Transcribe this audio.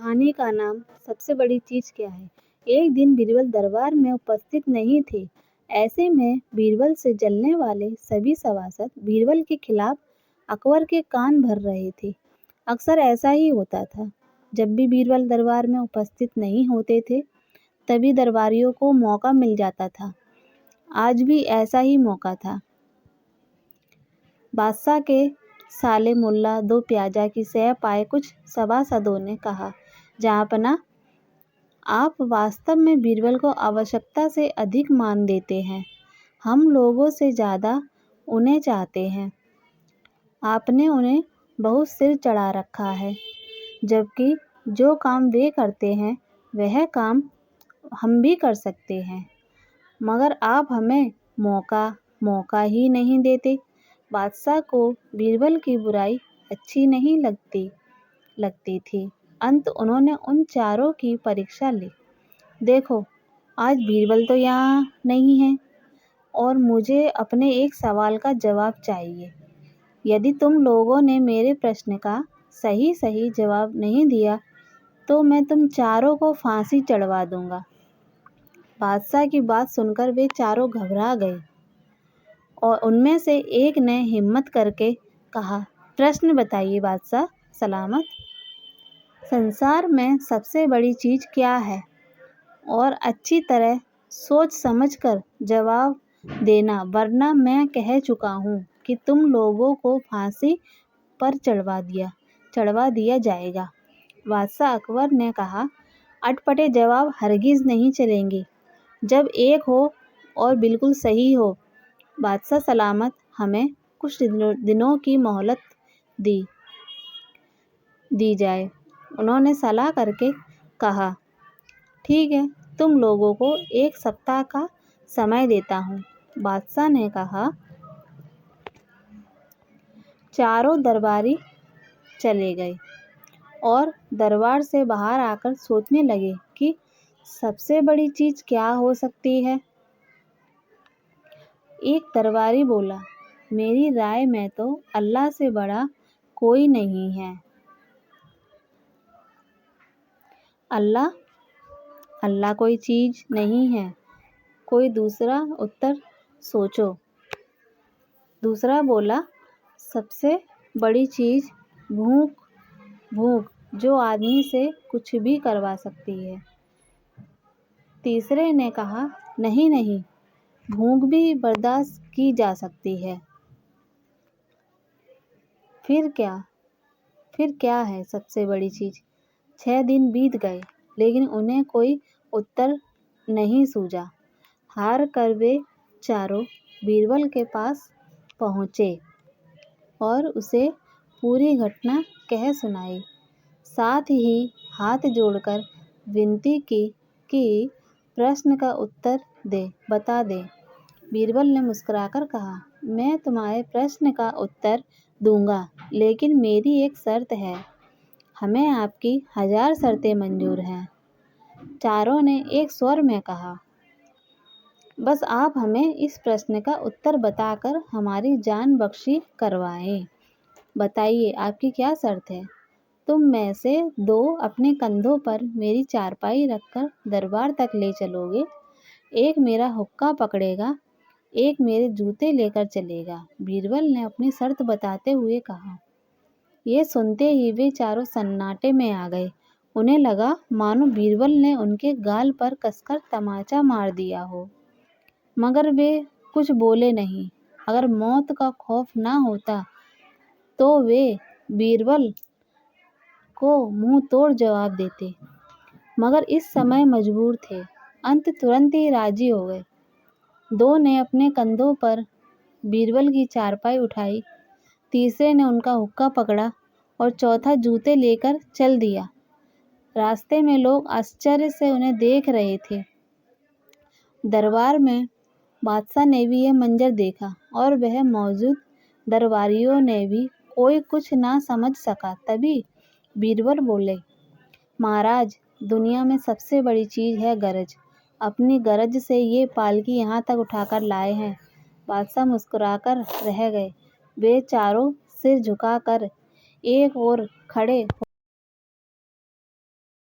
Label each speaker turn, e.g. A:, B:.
A: कहानी का नाम सबसे बड़ी चीज क्या है। एक दिन बीरबल दरबार में उपस्थित नहीं थे। ऐसे में बीरबल से जलने वाले सभी सभासद बीरबल के खिलाफ अकबर के कान भर रहे थे। अक्सर ऐसा ही होता था। जब भी बीरबल दरबार में उपस्थित नहीं होते थे तभी दरबारियों को मौका मिल जाता था। आज भी ऐसा ही मौका था। बादशाह के साले मुल्ला दो प्याजा की सह पाए कुछ सभासदों ने कहा, जहाँपना, आप वास्तव में बीरबल को आवश्यकता से अधिक मान देते हैं। हम लोगों से ज़्यादा उन्हें चाहते हैं। आपने उन्हें बहुत सिर चढ़ा रखा है, जबकि जो काम वे करते हैं वह काम हम भी कर सकते हैं, मगर आप हमें मौका ही नहीं देते। बादशाह को बीरबल की बुराई अच्छी नहीं लगती थी। अंत उन्होंने उन चारों की परीक्षा ली। देखो, आज बीरबल तो यहाँ नहीं है और मुझे अपने एक सवाल का जवाब चाहिए। यदि तुम लोगों ने मेरे प्रश्न का सही जवाब नहीं दिया तो मैं तुम चारों को फांसी चढ़वा दूंगा। बादशाह की बात सुनकर वे चारों घबरा गए और उनमें से एक ने हिम्मत करके कहा, प्रश्न बताइए बादशाह सलामत। संसार में सबसे बड़ी चीज़ क्या है? और अच्छी तरह सोच समझकर जवाब देना, वरना मैं कह चुका हूँ कि तुम लोगों को फांसी पर चढ़वा दिया जाएगा। बादशाह अकबर ने कहा, अटपटे जवाब हरगिज़ नहीं चलेंगे जब एक हो और बिल्कुल सही हो। बादशाह सलामत, हमें कुछ दिनों की मोहलत दी जाए। उन्होंने सलाह करके कहा, ठीक है, तुम लोगों को 1 सप्ताह का समय देता हूँ। बादशाह ने कहा। चारों दरबारी चले गए और दरबार से बाहर आकर सोचने लगे कि सबसे बड़ी चीज़ क्या हो सकती है। एक दरबारी बोला, मेरी राय में तो अल्लाह से बड़ा कोई नहीं है। अल्लाह कोई चीज़ नहीं है। कोई दूसरा उत्तर सोचो। दूसरा बोला, सबसे बड़ी चीज़ भूख जो आदमी से कुछ भी करवा सकती है। तीसरे ने कहा, नहीं, भूख भी बर्दाश्त की जा सकती है। फिर क्या है सबसे बड़ी चीज़? 6 दिन बीत गए लेकिन उन्हें कोई उत्तर नहीं सूझा। हार कर वे चारों बीरबल के पास पहुँचे और उसे पूरी घटना कह सुनाई। साथ ही हाथ जोड़कर विनती की कि प्रश्न का उत्तर बता दे। बीरबल ने मुस्कुराकर कहा, मैं तुम्हारे प्रश्न का उत्तर दूंगा, लेकिन मेरी एक शर्त है। हमें आपकी 1000 शर्तें मंजूर हैं। चारों ने एक स्वर में कहा, बस आप हमें इस प्रश्न का उत्तर बताकर हमारी जान बख्शी करवाएं। बताइए, आपकी क्या शर्त है? तुम में से 2 अपने कंधों पर मेरी चारपाई रखकर दरबार तक ले चलोगे। एक मेरा हुक्का पकड़ेगा, एक मेरे जूते लेकर चलेगा। बीरबल ने अपनी शर्त बताते हुए कहा। ये सुनते ही वे चारों सन्नाटे में आ गए। उन्हें लगा मानो बीरबल ने उनके गाल पर कसकर तमाचा मार दिया हो, मगर वे कुछ बोले नहीं। अगर मौत का खौफ ना होता तो वे बीरबल को मुंह तोड़ जवाब देते, मगर इस समय मजबूर थे। अंत तुरंत ही राजी हो गए। 2 ने अपने कंधों पर बीरबल की चारपाई उठाई, तीसरे ने उनका हुक्का पकड़ा और चौथा जूते लेकर चल दिया। रास्ते में लोग आश्चर्य से उन्हें देख रहे थे। दरबार में बादशाह ने भी यह मंजर देखा और वह मौजूद दरबारियों ने भी कोई कुछ ना समझ सका। तभी बीरबल बोले, महाराज, दुनिया में सबसे बड़ी चीज़ है गरज। अपनी गरज से ये पालकी यहाँ तक उठाकर लाए हैं। बादशाह मुस्कुराकर रह गए। वे चारों सिर झुकाकर एक ओर खड़े